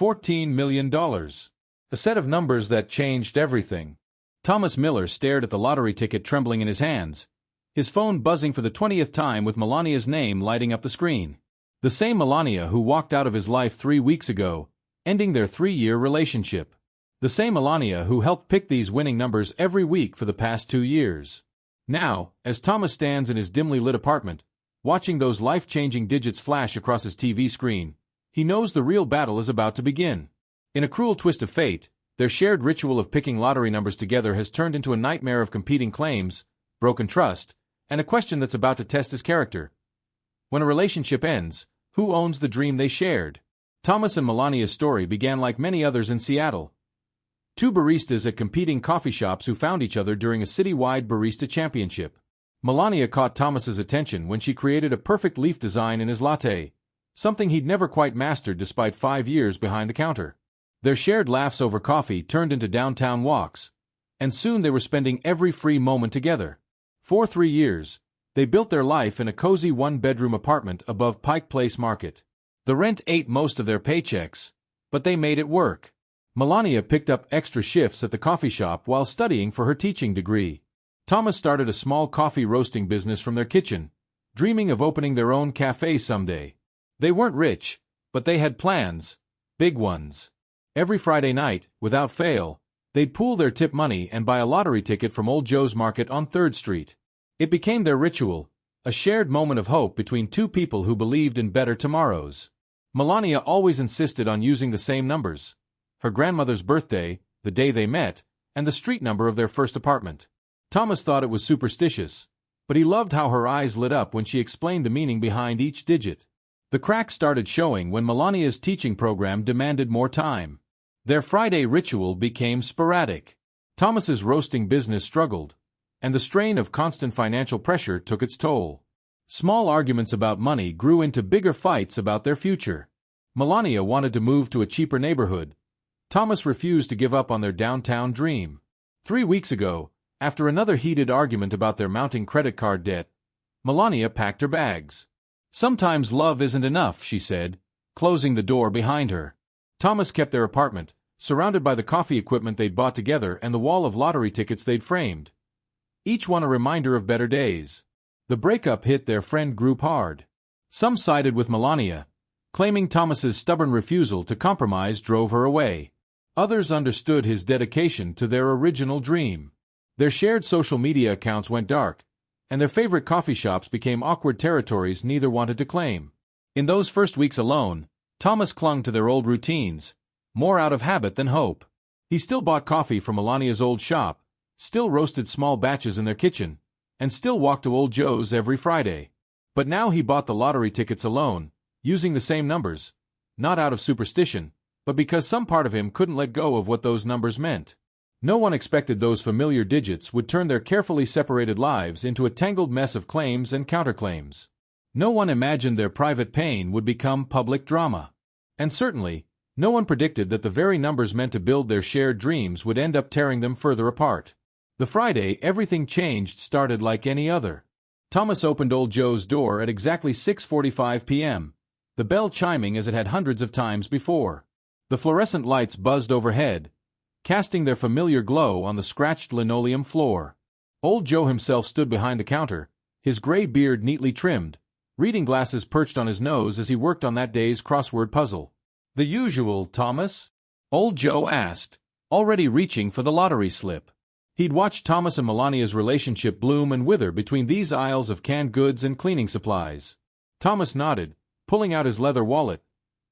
$14 million. A set of numbers that changed everything. Thomas Miller stared at the lottery ticket trembling in his hands, his phone buzzing for the 20th time with Melania's name lighting up the screen. The same Melania who walked out of his life 3 weeks ago, ending their 3-year relationship. The same Melania who helped pick these winning numbers every week for the past 2 years. Now, as Thomas stands in his dimly lit apartment, watching those life-changing digits flash across his TV screen, he knows the real battle is about to begin. In a cruel twist of fate, their shared ritual of picking lottery numbers together has turned into a nightmare of competing claims, broken trust, and a question that's about to test his character. When a relationship ends, who owns the dream they shared? Thomas and Melania's story began like many others in Seattle. Two baristas at competing coffee shops who found each other during a citywide barista championship. Melania caught Thomas's attention when she created a perfect leaf design in his latte, something he'd never quite mastered despite 5 years behind the counter. Their shared laughs over coffee turned into downtown walks, and soon they were spending every free moment together. For 3 years, they built their life in a cozy one-bedroom apartment above Pike Place Market. The rent ate most of their paychecks, but they made it work. Melania picked up extra shifts at the coffee shop while studying for her teaching degree. Thomas started a small coffee roasting business from their kitchen, dreaming of opening their own café someday. They weren't rich, but they had plans, big ones. Every Friday night, without fail, they'd pool their tip money and buy a lottery ticket from Old Joe's Market on 3rd Street. It became their ritual, a shared moment of hope between two people who believed in better tomorrows. Melania always insisted on using the same numbers: her grandmother's birthday, the day they met, and the street number of their first apartment. Thomas thought it was superstitious, but he loved how her eyes lit up when she explained the meaning behind each digit. The cracks started showing when Melania's teaching program demanded more time. Their Friday ritual became sporadic. Thomas's roasting business struggled, and the strain of constant financial pressure took its toll. Small arguments about money grew into bigger fights about their future. Melania wanted to move to a cheaper neighborhood. Thomas refused to give up on their downtown dream. 3 weeks ago, after another heated argument about their mounting credit card debt, Melania packed her bags. "Sometimes love isn't enough," she said, closing the door behind her. Thomas kept their apartment, surrounded by the coffee equipment they'd bought together and the wall of lottery tickets they'd framed. Each one a reminder of better days. The breakup hit their friend group hard. Some sided with Melania, claiming Thomas's stubborn refusal to compromise drove her away. Others understood his dedication to their original dream. Their shared social media accounts went dark, and their favorite coffee shops became awkward territories neither wanted to claim. In those first weeks alone, Thomas clung to their old routines, more out of habit than hope. He still bought coffee from Melania's old shop, still roasted small batches in their kitchen, and still walked to Old Joe's every Friday. But now he bought the lottery tickets alone, using the same numbers, not out of superstition, but because some part of him couldn't let go of what those numbers meant. No one expected those familiar digits would turn their carefully separated lives into a tangled mess of claims and counterclaims. No one imagined their private pain would become public drama. And certainly, no one predicted that the very numbers meant to build their shared dreams would end up tearing them further apart. The Friday everything changed started like any other. Thomas opened Old Joe's door at exactly 6:45 p.m., the bell chiming as it had hundreds of times before. The fluorescent lights buzzed overhead, casting their familiar glow on the scratched linoleum floor. Old Joe himself stood behind the counter, his gray beard neatly trimmed, reading glasses perched on his nose as he worked on that day's crossword puzzle. "The usual, Thomas?" Old Joe asked, already reaching for the lottery slip. He'd watched Thomas and Melania's relationship bloom and wither between these aisles of canned goods and cleaning supplies. Thomas nodded, pulling out his leather wallet,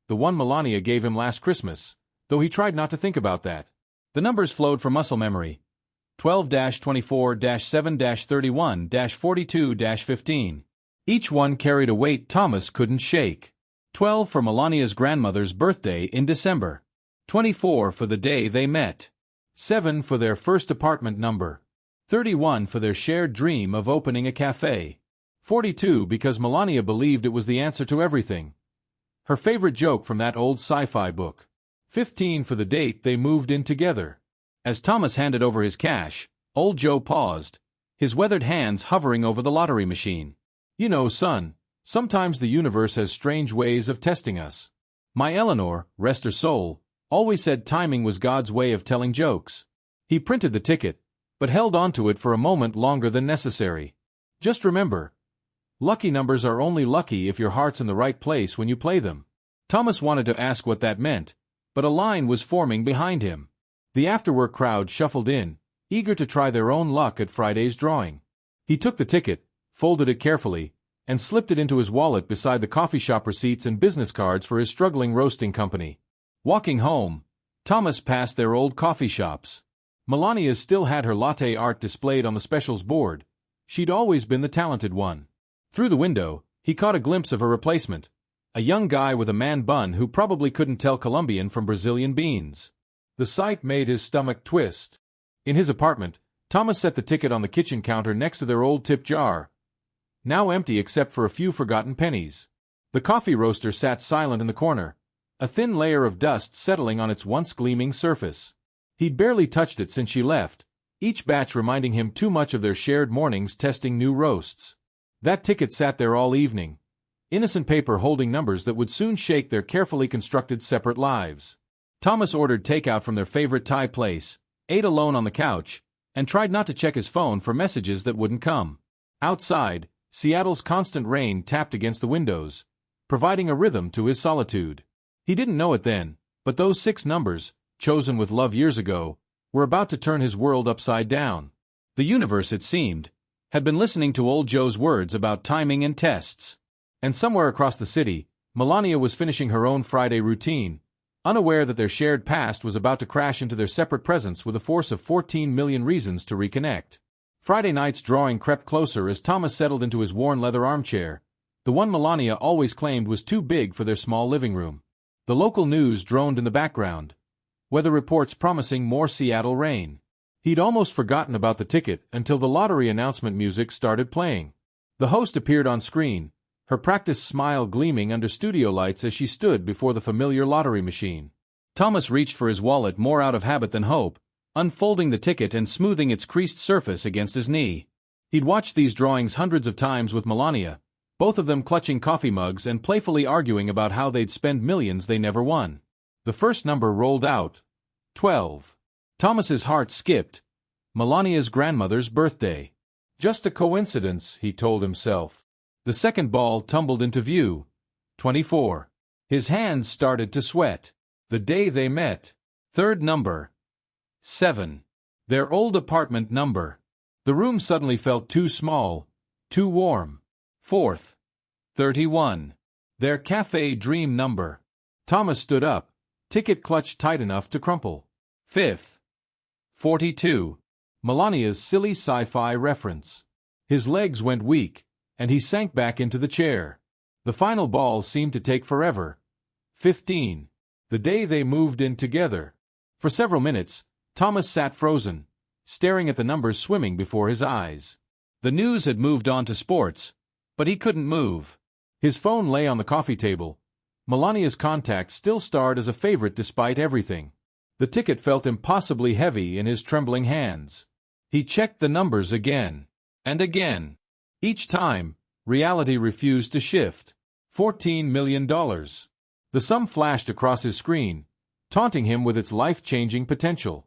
the one Melania gave him last Christmas, though he tried not to think about that. The numbers flowed from muscle memory. 12-24-7-31-42-15. Each one carried a weight Thomas couldn't shake. 12 for Melania's grandmother's birthday in December. 24 for the day they met. 7 for their first apartment number. 31 for their shared dream of opening a cafe. 42 because Melania believed it was the answer to everything. Her favorite joke from that old sci-fi book. 15 for the date they moved in together. As Thomas handed over his cash, Old Joe paused, his weathered hands hovering over the lottery machine. "You know, son, sometimes the universe has strange ways of testing us." My Eleanor, rest her soul, always said timing was God's way of telling jokes. He printed the ticket, but held onto it for a moment longer than necessary. Just remember, lucky numbers are only lucky if your heart's in the right place when you play them. Thomas wanted to ask what that meant, but a line was forming behind him. The afterwork crowd shuffled in, eager to try their own luck at Friday's drawing. He took the ticket, folded it carefully, and slipped it into his wallet beside the coffee shop receipts and business cards for his struggling roasting company. Walking home, Thomas passed their old coffee shops. Melania still had her latte art displayed on the specials board. She'd always been the talented one. Through the window, he caught a glimpse of her replacement, a young guy with a man bun who probably couldn't tell Colombian from Brazilian beans. The sight made his stomach twist. In his apartment, Thomas set the ticket on the kitchen counter next to their old tip jar, now empty except for a few forgotten pennies. The coffee roaster sat silent in the corner, a thin layer of dust settling on its once gleaming surface. He'd barely touched it since she left, each batch reminding him too much of their shared mornings testing new roasts. That ticket sat there all evening, innocent paper holding numbers that would soon shake their carefully constructed separate lives. Thomas ordered takeout from their favorite Thai place, ate alone on the couch, and tried not to check his phone for messages that wouldn't come. Outside, Seattle's constant rain tapped against the windows, providing a rhythm to his solitude. He didn't know it then, but those 6 numbers, chosen with love years ago, were about to turn his world upside down. The universe, it seemed, had been listening to old Joe's words about timing and tests. And somewhere across the city, Melania was finishing her own Friday routine, unaware that their shared past was about to crash into their separate presents with a force of 14 million reasons to reconnect. Friday night's drawing crept closer as Thomas settled into his worn leather armchair, the one Melania always claimed was too big for their small living room. The local news droned in the background, weather reports promising more Seattle rain. He'd almost forgotten about the ticket until the lottery announcement music started playing. The host appeared on screen, her practiced smile gleaming under studio lights as she stood before the familiar lottery machine. Thomas reached for his wallet more out of habit than hope, unfolding the ticket and smoothing its creased surface against his knee. He'd watched these drawings hundreds of times with Melania, both of them clutching coffee mugs and playfully arguing about how they'd spend millions they never won. The first number rolled out. 12. Thomas's heart skipped. Melania's grandmother's birthday. Just a coincidence, he told himself. The second ball tumbled into view. 24. His hands started to sweat. The day they met. Third number. 7. Their old apartment number. The room suddenly felt too small, too warm. Fourth. 31. Their cafe dream number. Thomas stood up, ticket clutched tight enough to crumple. Fifth. 42. Melania's silly sci-fi reference. His legs went weak, and he sank back into the chair. The final ball seemed to take forever. 15. The day they moved in together. For several minutes, Thomas sat frozen, staring at the numbers swimming before his eyes. The news had moved on to sports, but he couldn't move. His phone lay on the coffee table. Melania's contact still starred as a favorite despite everything. The ticket felt impossibly heavy in his trembling hands. He checked the numbers again and again. Each time, reality refused to shift. $14 million. The sum flashed across his screen, taunting him with its life-changing potential.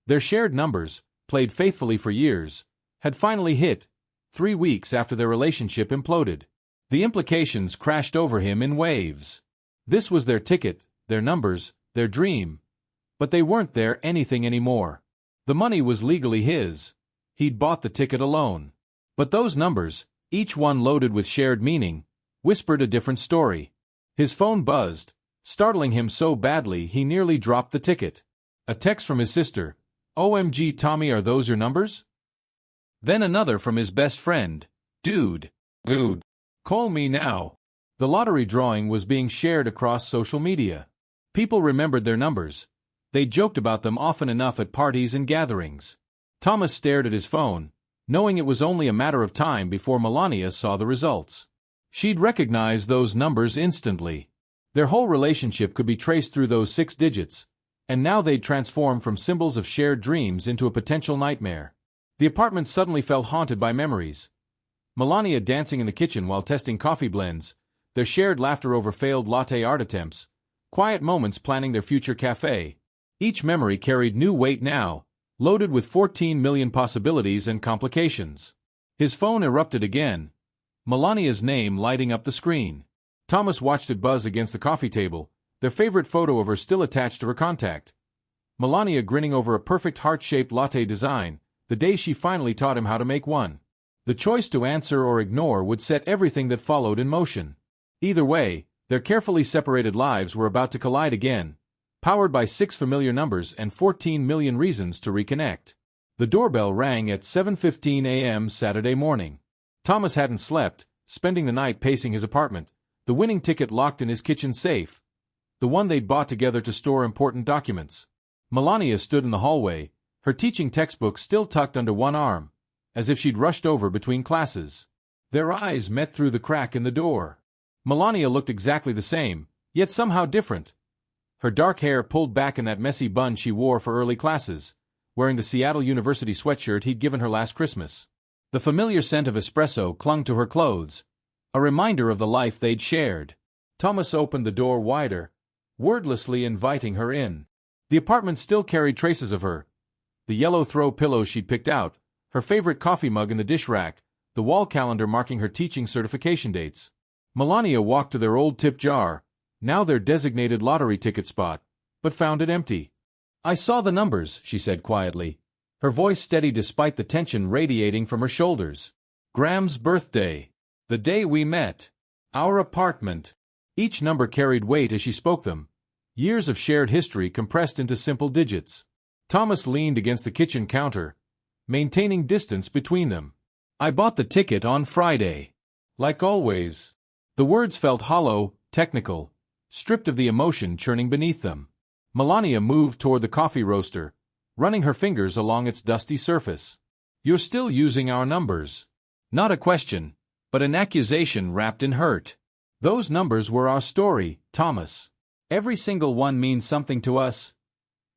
Their shared numbers, played faithfully for years, had finally hit, 3 weeks after their relationship imploded. The implications crashed over him in waves. This was their ticket, their numbers, their dream. But they weren't their anything anymore. The money was legally his. He'd bought the ticket alone. But those numbers, each one loaded with shared meaning, whispered a different story. His phone buzzed, startling him so badly he nearly dropped the ticket. A text from his sister. "OMG Tommy, are those your numbers?" Then another from his best friend. Dude. Call me now." The lottery drawing was being shared across social media. People remembered their numbers. They joked about them often enough at parties and gatherings. Thomas stared at his phone, knowing it was only a matter of time before Melania saw the results. She'd recognize those numbers instantly. Their whole relationship could be traced through those 6 digits, and now they'd transformed from symbols of shared dreams into a potential nightmare. The apartment suddenly felt haunted by memories. Melania dancing in the kitchen while testing coffee blends, their shared laughter over failed latte art attempts, quiet moments planning their future café. Each memory carried new weight now, loaded with 14 million possibilities and complications. His phone erupted again, Melania's name lighting up the screen. Thomas watched it buzz against the coffee table, their favorite photo of her still attached to her contact. Melania grinning over a perfect heart-shaped latte design, the day she finally taught him how to make one. The choice to answer or ignore would set everything that followed in motion. Either way, their carefully separated lives were about to collide again, powered by 6 familiar numbers and 14 million reasons to reconnect. The doorbell rang at 7:15 a.m. Saturday morning. Thomas hadn't slept, spending the night pacing his apartment, the winning ticket locked in his kitchen safe, the one they'd bought together to store important documents. Melania stood in the hallway, her teaching textbook still tucked under one arm, as if she'd rushed over between classes. Their eyes met through the crack in the door. Melania looked exactly the same, yet somehow different. Her dark hair pulled back in that messy bun she wore for early classes, wearing the Seattle University sweatshirt he'd given her last Christmas. The familiar scent of espresso clung to her clothes, a reminder of the life they'd shared. Thomas opened the door wider, wordlessly inviting her in. The apartment still carried traces of her. The yellow throw pillows she'd picked out, her favorite coffee mug in the dish rack, the wall calendar marking her teaching certification dates. Melania walked to their old tip jar, now their designated lottery ticket spot, but found it empty. "I saw the numbers," she said quietly, her voice steady despite the tension radiating from her shoulders. "Graham's birthday. The day we met. Our apartment." Each number carried weight as she spoke them, years of shared history compressed into simple digits. Thomas leaned against the kitchen counter, maintaining distance between them. "I bought the ticket on Friday. Like always." The words felt hollow, technical, stripped of the emotion churning beneath them. Melania moved toward the coffee roaster, running her fingers along its dusty surface. "You're still using our numbers." Not a question, but an accusation wrapped in hurt. "Those numbers were our story, Thomas. Every single one means something to us.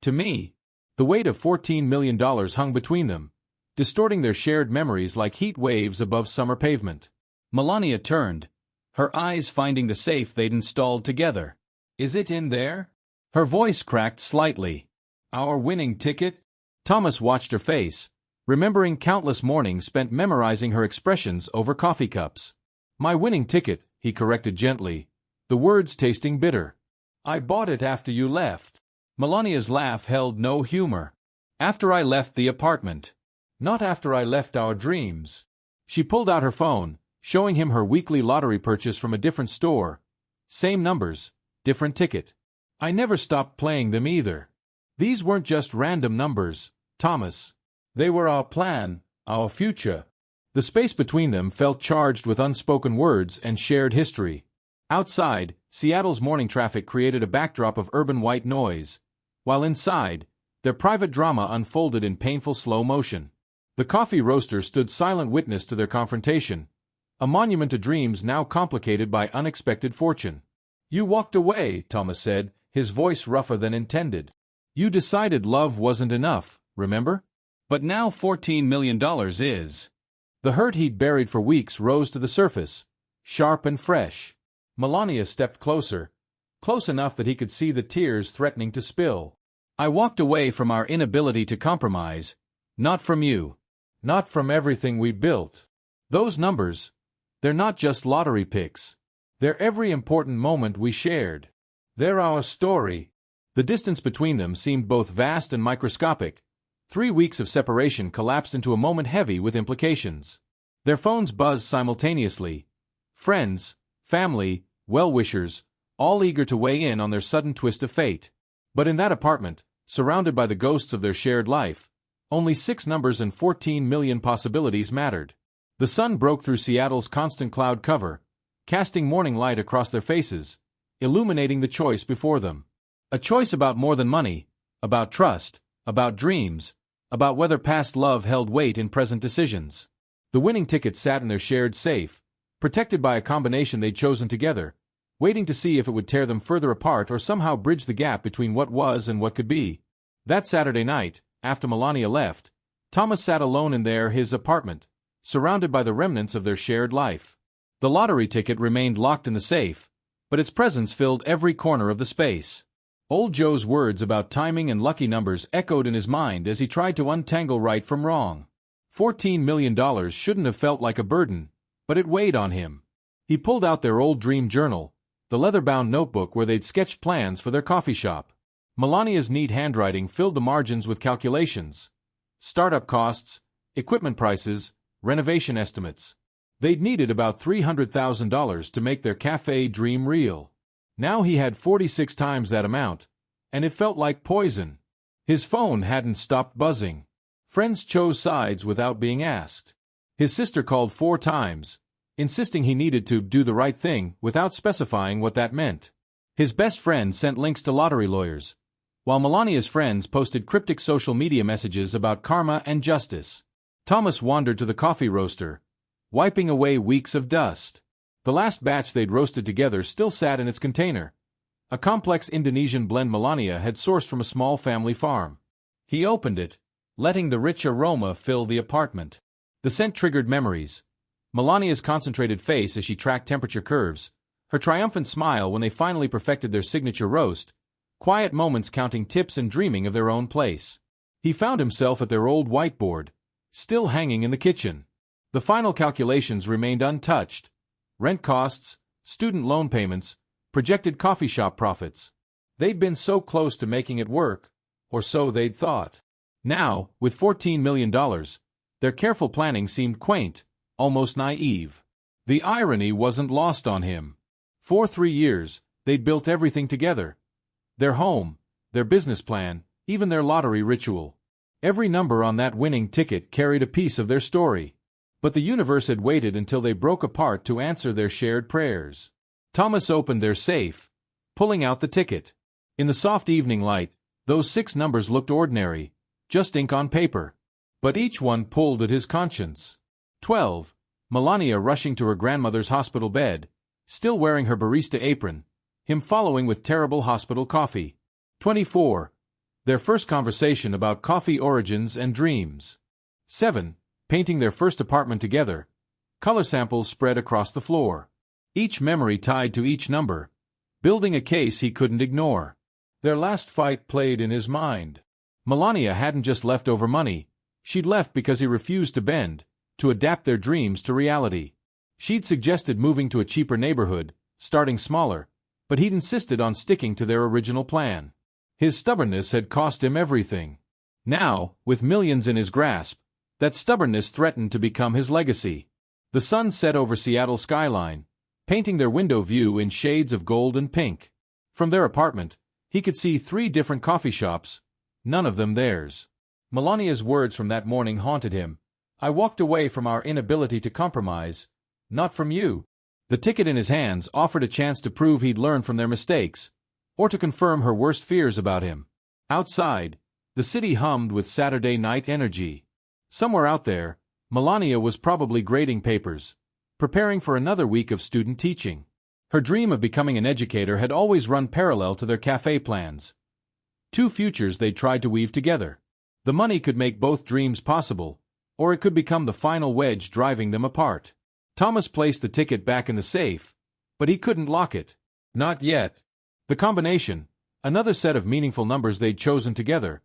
To me." The weight of $14 million hung between them, distorting their shared memories like heat waves above summer pavement. Melania turned, her eyes finding the safe they'd installed together. "Is it in there?" Her voice cracked slightly. "Our winning ticket?" Thomas watched her face, remembering countless mornings spent memorizing her expressions over coffee cups. "My winning ticket," he corrected gently, the words tasting bitter. "I bought it after you left." Melania's laugh held no humor. "After I left the apartment. Not after I left our dreams." She pulled out her phone, showing him her weekly lottery purchase from a different store. Same numbers, different ticket. "I never stopped playing them either. These weren't just random numbers, Thomas. They were our plan, our future." The space between them felt charged with unspoken words and shared history. Outside, Seattle's morning traffic created a backdrop of urban white noise, while inside, their private drama unfolded in painful slow motion. The coffee roaster stood silent witness to their confrontation, a monument to dreams now complicated by unexpected fortune. "You walked away," Thomas said, his voice rougher than intended. "You decided love wasn't enough, remember? But now $14 million is." The hurt he'd buried for weeks rose to the surface, sharp and fresh. Melania stepped closer, close enough that he could see the tears threatening to spill. "I walked away from our inability to compromise, not from you. Not from everything we built. Those numbers, they're not just lottery picks. They're every important moment we shared. They're our story." The distance between them seemed both vast and microscopic. 3 weeks of separation collapsed into a moment heavy with implications. Their phones buzzed simultaneously. Friends, family, well-wishers, all eager to weigh in on their sudden twist of fate. But in that apartment, surrounded by the ghosts of their shared life, only 6 numbers and 14 million possibilities mattered. The sun broke through Seattle's constant cloud cover, casting morning light across their faces, illuminating the choice before them. A choice about more than money, about trust, about dreams, about whether past love held weight in present decisions. The winning ticket sat in their shared safe, protected by a combination they'd chosen together, waiting to see if it would tear them further apart or somehow bridge the gap between what was and what could be. That Saturday night, after Melania left, Thomas sat alone in his apartment, surrounded by the remnants of their shared life. The lottery ticket remained locked in the safe, but its presence filled every corner of the space. Old Joe's words about timing and lucky numbers echoed in his mind as he tried to untangle right from wrong. $14 million shouldn't have felt like a burden, but it weighed on him. He pulled out their old dream journal, the leather-bound notebook where they'd sketched plans for their coffee shop. Melania's neat handwriting filled the margins with calculations. Startup costs, equipment prices, renovation estimates. They'd needed about $300,000 to make their café dream real. Now he had 46 times that amount, and it felt like poison. His phone hadn't stopped buzzing. Friends chose sides without being asked. His sister called 4 times, insisting he needed to do the right thing without specifying what that meant. His best friend sent links to lottery lawyers, while Melania's friends posted cryptic social media messages about karma and justice. Thomas wandered to the coffee roaster, wiping away weeks of dust. The last batch they'd roasted together still sat in its container, a complex Indonesian blend Melania had sourced from a small family farm. He opened it, letting the rich aroma fill the apartment. The scent triggered memories. Melania's concentrated face as she tracked temperature curves, her triumphant smile when they finally perfected their signature roast, quiet moments counting tips and dreaming of their own place. He found himself at their old whiteboard, still hanging in the kitchen. The final calculations remained untouched. Rent costs, student loan payments, projected coffee shop profits. They'd been so close to making it work, or so they'd thought. Now, with $14 million, their careful planning seemed quaint, almost naive. The irony wasn't lost on him. For 3 years, they'd built everything together. Their home, their business plan, even their lottery ritual. Every number on that winning ticket carried a piece of their story. But the universe had waited until they broke apart to answer their shared prayers. Thomas opened their safe, pulling out the ticket. In the soft evening light, those 6 numbers looked ordinary, just ink on paper. But each one pulled at his conscience. 12. Melania rushing to her grandmother's hospital bed, still wearing her barista apron, him following with terrible hospital coffee. 24. Their first conversation about coffee origins and dreams. 7. Painting their first apartment together, color samples spread across the floor. Each memory tied to each number, building a case he couldn't ignore. Their last fight played in his mind. Melania hadn't just left over money, she'd left because he refused to bend, to adapt their dreams to reality. She'd suggested moving to a cheaper neighborhood, starting smaller, but he'd insisted on sticking to their original plan. His stubbornness had cost him everything. Now, with millions in his grasp, that stubbornness threatened to become his legacy. The sun set over Seattle's skyline, painting their window view in shades of gold and pink. From their apartment, he could see 3 different coffee shops, none of them theirs. Melania's words from that morning haunted him. I walked away from our inability to compromise, not from you. The ticket in his hands offered a chance to prove he'd learned from their mistakes, or to confirm her worst fears about him. Outside, the city hummed with Saturday night energy. Somewhere out there, Melania was probably grading papers, preparing for another week of student teaching. Her dream of becoming an educator had always run parallel to their cafe plans. 2 futures they tried to weave together. The money could make both dreams possible, or it could become the final wedge driving them apart. Thomas placed the ticket back in the safe, but he couldn't lock it. Not yet. The combination, another set of meaningful numbers they'd chosen together,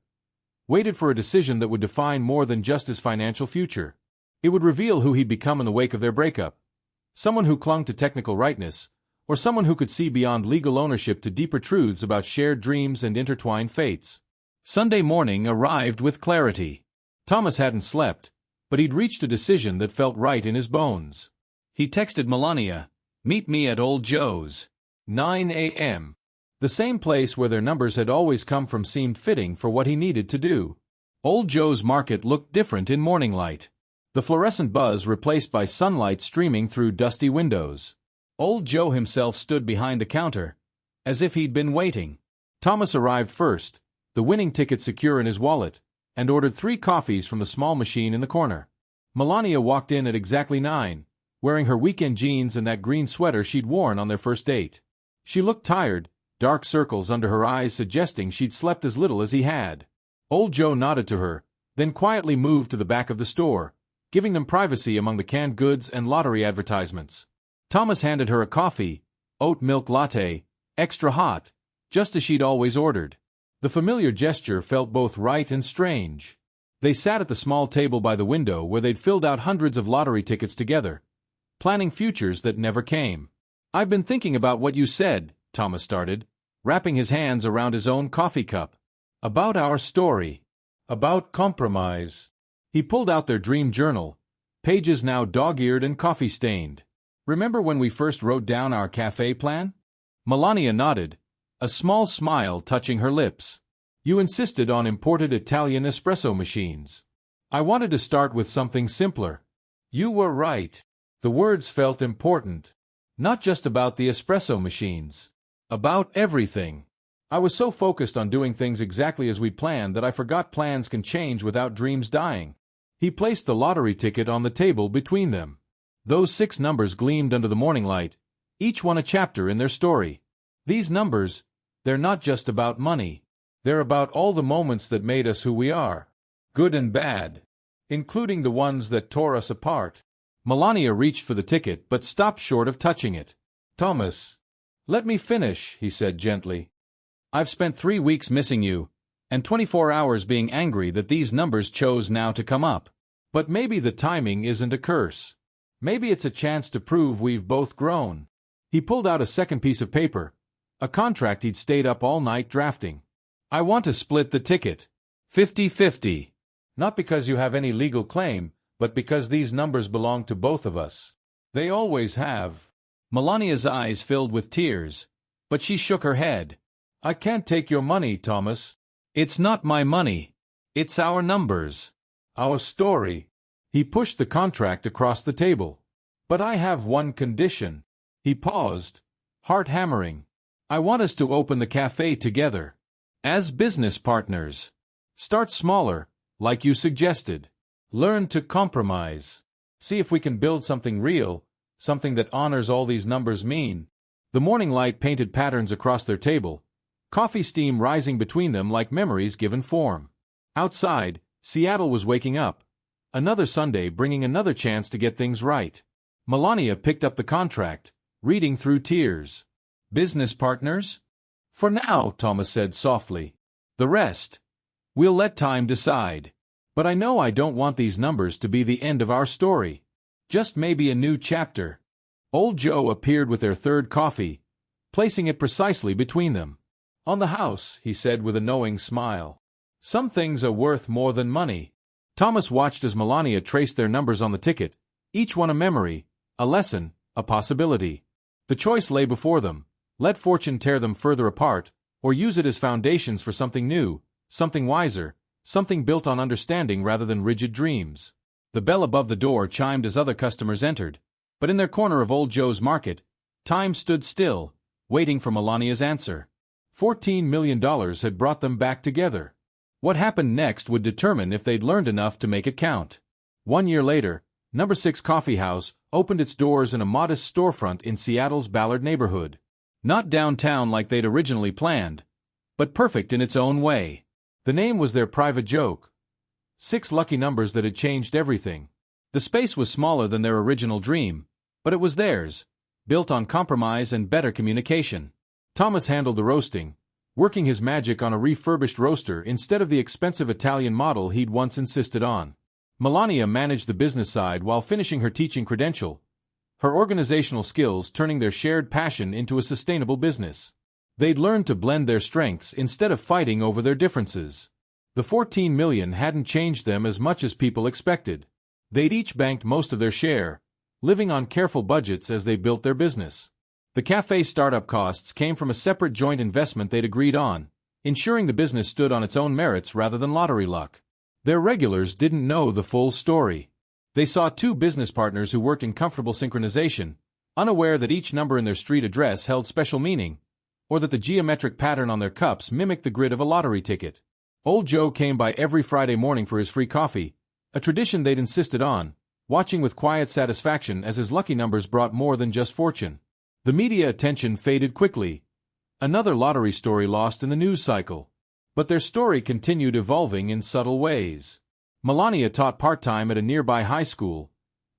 waited for a decision that would define more than just his financial future. It would reveal who he'd become in the wake of their breakup. Someone who clung to technical rightness, or someone who could see beyond legal ownership to deeper truths about shared dreams and intertwined fates. Sunday morning arrived with clarity. Thomas hadn't slept, but he'd reached a decision that felt right in his bones. He texted Melania, "Meet me at Old Joe's. 9 a.m. The same place where their numbers had always come from seemed fitting for what he needed to do. Old Joe's market looked different in morning light. The fluorescent buzz replaced by sunlight streaming through dusty windows. Old Joe himself stood behind the counter, as if he'd been waiting. Thomas arrived first, the winning ticket secure in his wallet, and ordered 3 coffees from the small machine in the corner. Melania walked in at exactly 9, wearing her weekend jeans and that green sweater she'd worn on their first date. She looked tired, dark circles under her eyes suggesting she'd slept as little as he had. Old Joe nodded to her, then quietly moved to the back of the store, giving them privacy among the canned goods and lottery advertisements. Thomas handed her a coffee, Oat milk latte, extra hot, just as she'd always ordered. The familiar gesture felt both right and strange. They sat at the small table by the window where they'd filled out hundreds of lottery tickets together, planning futures that never came. "I've been thinking about what you said," Thomas started, wrapping his hands around his own coffee cup. "About our story. About compromise." He pulled out their dream journal, pages now dog-eared and coffee-stained. "Remember when we first wrote down our café plan?" Melania nodded, a small smile touching her lips. "You insisted on imported Italian espresso machines. I wanted to start with something simpler." "You were right." The words felt important. Not just about the espresso machines. About everything. "I was so focused on doing things exactly as we'd planned that I forgot plans can change without dreams dying." He placed the lottery ticket on the table between them. Those 6 numbers gleamed under the morning light, each one a chapter in their story. These numbers, they're not just about money. They're about all the moments that made us who we are. Good and bad. Including the ones that tore us apart. Melania reached for the ticket but stopped short of touching it. "Thomas, let me finish," he said gently. "I've spent 3 weeks missing you, and 24 hours being angry that these numbers chose now to come up. But maybe the timing isn't a curse. Maybe it's a chance to prove we've both grown." He pulled out a second piece of paper, a contract he'd stayed up all night drafting. "I want to split the ticket. 50-50. Not because you have any legal claim, but because these numbers belong to both of us. They always have." Melania's eyes filled with tears, but she shook her head. "I can't take your money, Thomas. It's not my money. It's our numbers. Our story." He pushed the contract across the table. "But I have one condition." He paused, heart hammering. "I want us to open the cafe together. As business partners. Start smaller, like you suggested. Learn to compromise. See if we can build something real, something that honors all these numbers mean." The morning light painted patterns across their table, coffee steam rising between them like memories given form. Outside, Seattle was waking up. Another Sunday bringing another chance to get things right. Melania picked up the contract, reading through tears. "Business partners?" "For now," Thomas said softly. "The rest, we'll let time decide. But I know I don't want these numbers to be the end of our story. Just maybe a new chapter." Old Joe appeared with their third coffee, placing it precisely between them. "On the house," he said with a knowing smile. "Some things are worth more than money." Thomas watched as Melania traced their numbers on the ticket, each one a memory, a lesson, a possibility. The choice lay before them: let fortune tear them further apart, or use it as foundations for something new, something wiser, something built on understanding rather than rigid dreams. The bell above the door chimed as other customers entered, but in their corner of Old Joe's market, time stood still, waiting for Melania's answer. $14 million had brought them back together. What happened next would determine if they'd learned enough to make it count. 1 year later, No. 6 Coffee House opened its doors in a modest storefront in Seattle's Ballard neighborhood. Not downtown like they'd originally planned, but perfect in its own way. The name was their private joke. 6 lucky numbers that had changed everything. The space was smaller than their original dream, but it was theirs, built on compromise and better communication. Thomas handled the roasting, working his magic on a refurbished roaster instead of the expensive Italian model he'd once insisted on. Melania managed the business side while finishing her teaching credential, her organizational skills turning their shared passion into a sustainable business. They'd learned to blend their strengths instead of fighting over their differences. The $14 million hadn't changed them as much as people expected. They'd each banked most of their share, living on careful budgets as they built their business. The cafe startup costs came from a separate joint investment they'd agreed on, ensuring the business stood on its own merits rather than lottery luck. Their regulars didn't know the full story. They saw 2 business partners who worked in comfortable synchronization, unaware that each number in their street address held special meaning, or that the geometric pattern on their cups mimicked the grid of a lottery ticket. Old Joe came by every Friday morning for his free coffee, a tradition they'd insisted on, watching with quiet satisfaction as his lucky numbers brought more than just fortune. The media attention faded quickly. Another lottery story lost in the news cycle. But their story continued evolving in subtle ways. Melania taught part-time at a nearby high school,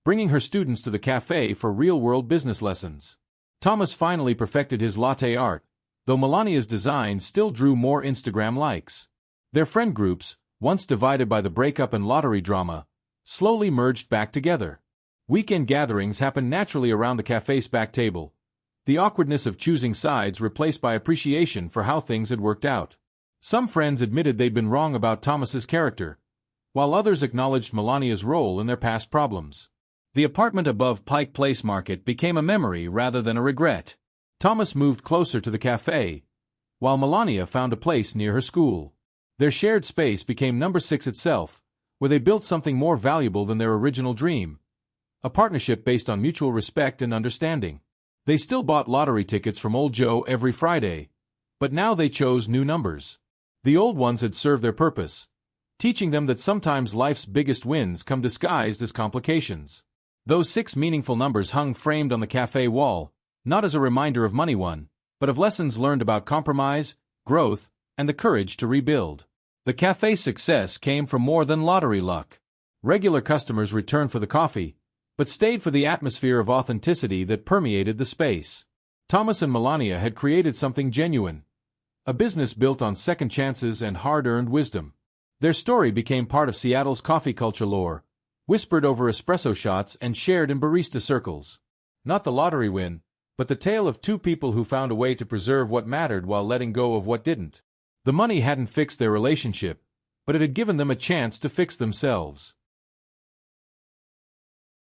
bringing her students to the cafe for real-world business lessons. Thomas finally perfected his latte art, though Melania's design still drew more Instagram likes. Their friend groups, once divided by the breakup and lottery drama, slowly merged back together. Weekend gatherings happened naturally around the café's back table, the awkwardness of choosing sides replaced by appreciation for how things had worked out. Some friends admitted they'd been wrong about Thomas's character, while others acknowledged Melania's role in their past problems. The apartment above Pike Place Market became a memory rather than a regret. Thomas moved closer to the café, while Melania found a place near her school. Their shared space became number 6 itself, where they built something more valuable than their original dream, a partnership based on mutual respect and understanding. They still bought lottery tickets from Old Joe every Friday, but now they chose new numbers. The old ones had served their purpose, teaching them that sometimes life's biggest wins come disguised as complications. Those 6 meaningful numbers hung framed on the cafe wall, not as a reminder of money won, but of lessons learned about compromise, growth, and the courage to rebuild. The cafe's success came from more than lottery luck. Regular customers returned for the coffee, but stayed for the atmosphere of authenticity that permeated the space. Thomas and Melania had created something genuine, a business built on second chances and hard-earned wisdom. Their story became part of Seattle's coffee culture lore, whispered over espresso shots and shared in barista circles. Not the lottery win, but the tale of 2 people who found a way to preserve what mattered while letting go of what didn't. The money hadn't fixed their relationship, but it had given them a chance to fix themselves.